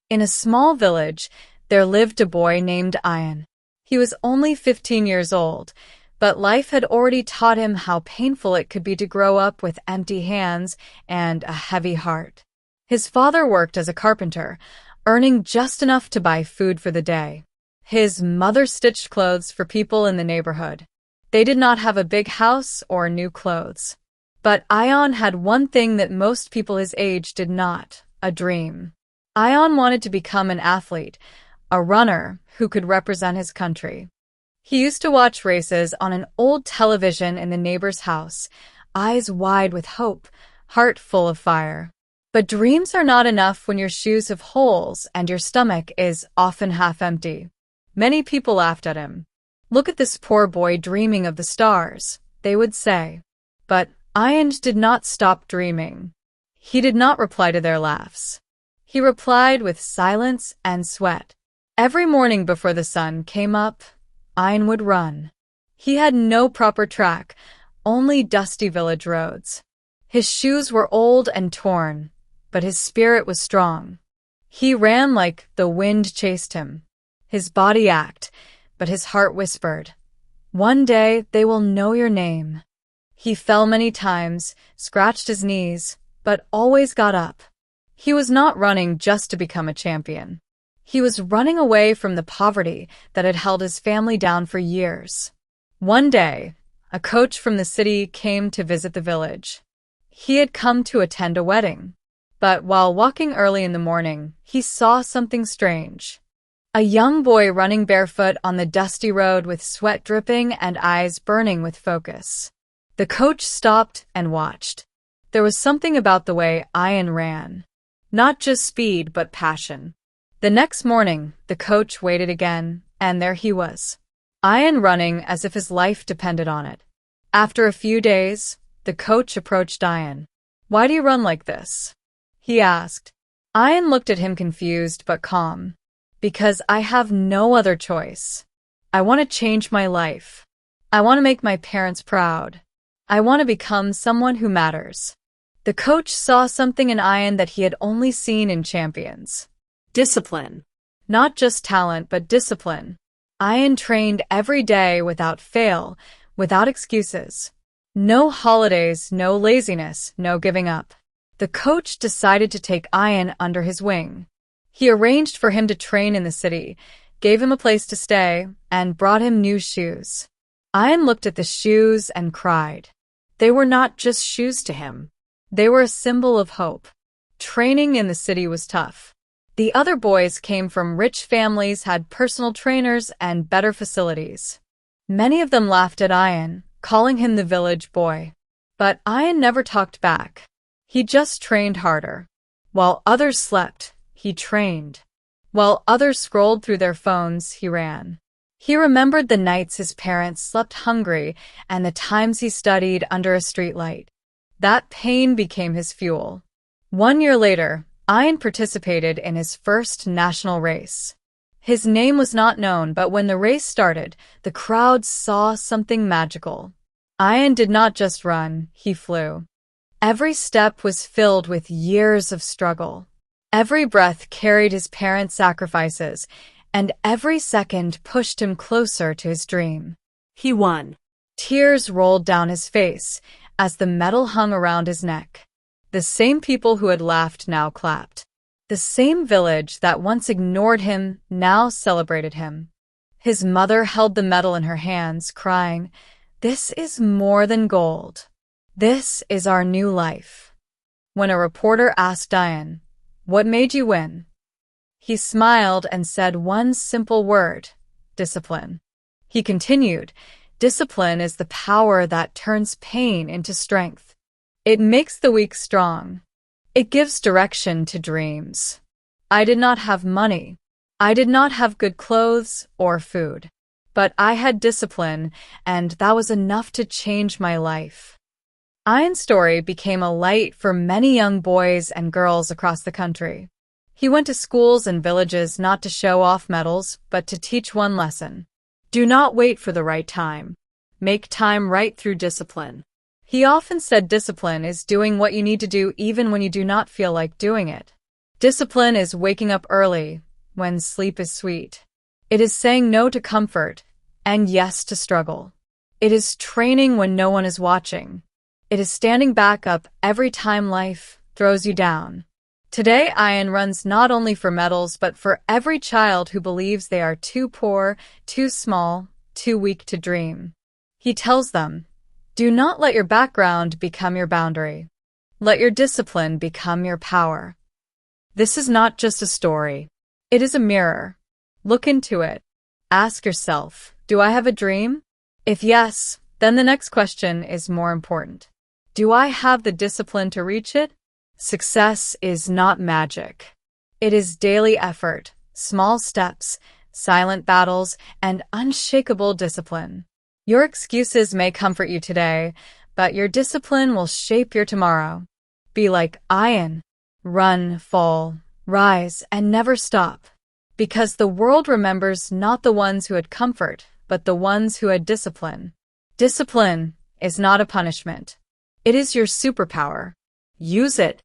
In a small village, there lived a boy named Ian. He was only 15 years old, but life had already taught him how painful it could be to grow up with empty hands and a heavy heart. His father worked as a carpenter, earning just enough to buy food for the day. His mother stitched clothes for people in the neighborhood. They did not have a big house or new clothes. But Ion had one thing that most people his age did not, a dream. Ion wanted to become an athlete, a runner who could represent his country. He used to watch races on an old television in the neighbor's house, eyes wide with hope, heart full of fire. But dreams are not enough when your shoes have holes and your stomach is often half empty. Many people laughed at him. "Look at this poor boy dreaming of the stars," they would say. But Ian did not stop dreaming. He did not reply to their laughs. He replied with silence and sweat. Every morning before the sun came up, Ian would run. He had no proper track, only dusty village roads. His shoes were old and torn, but his spirit was strong. He ran like the wind chased him. His body ached, but his heart whispered, "One day they will know your name." He fell many times, scratched his knees, but always got up. He was not running just to become a champion. He was running away from the poverty that had held his family down for years. One day, a coach from the city came to visit the village. He had come to attend a wedding. But while walking early in the morning, he saw something strange. A young boy running barefoot on the dusty road with sweat dripping and eyes burning with focus. The coach stopped and watched. There was something about the way Ian ran. Not just speed, but passion. The next morning, the coach waited again, and there he was. Ian running as if his life depended on it. After a few days, the coach approached Ian. "Why do you run like this?" he asked. Ian looked at him confused but calm. "Because I have no other choice. I want to change my life. I want to make my parents proud. I want to become someone who matters." The coach saw something in Ian that he had only seen in champions. Discipline. Not just talent, but discipline. Ian trained every day without fail, without excuses. No holidays, no laziness, no giving up. The coach decided to take Ian under his wing. He arranged for him to train in the city, gave him a place to stay, and brought him new shoes. Ian looked at the shoes and cried. They were not just shoes to him. They were a symbol of hope. Training in the city was tough. The other boys came from rich families, had personal trainers, and better facilities. Many of them laughed at Ian, calling him the village boy. But Ian never talked back. He just trained harder. While others slept, he trained. While others scrolled through their phones, he ran. He remembered the nights his parents slept hungry and the times he studied under a streetlight. That pain became his fuel. 1 year later, Ian participated in his first national race. His name was not known, but when the race started, the crowd saw something magical. Ian did not just run, he flew. Every step was filled with years of struggle. Every breath carried his parents' sacrifices, and every second pushed him closer to his dream. He won. Tears rolled down his face as the medal hung around his neck. The same people who had laughed now clapped. The same village that once ignored him now celebrated him. His mother held the medal in her hands, crying, "This is more than gold. This is our new life." When a reporter asked Ian, "What made you win?" he smiled and said one simple word, discipline. He continued, "Discipline is the power that turns pain into strength. It makes the weak strong. It gives direction to dreams." I did not have money. I did not have good clothes or food. But I had discipline, and that was enough to change my life. Ian's story became a light for many young boys and girls across the country. He went to schools and villages not to show off medals, but to teach one lesson. Do not wait for the right time. Make time right through discipline. He often said discipline is doing what you need to do even when you do not feel like doing it. Discipline is waking up early when sleep is sweet. It is saying no to comfort and yes to struggle. It is training when no one is watching. It is standing back up every time life throws you down. Today, Ian runs not only for medals, but for every child who believes they are too poor, too small, too weak to dream. He tells them, do not let your background become your boundary. Let your discipline become your power. This is not just a story. It is a mirror. Look into it. Ask yourself, do I have a dream? If yes, then the next question is more important. Do I have the discipline to reach it? Success is not magic. It is daily effort, small steps, silent battles, and unshakable discipline. Your excuses may comfort you today, but your discipline will shape your tomorrow. Be like Ian. Run, fall, rise, and never stop. Because the world remembers not the ones who had comfort, but the ones who had discipline. Discipline is not a punishment. It is your superpower. Use it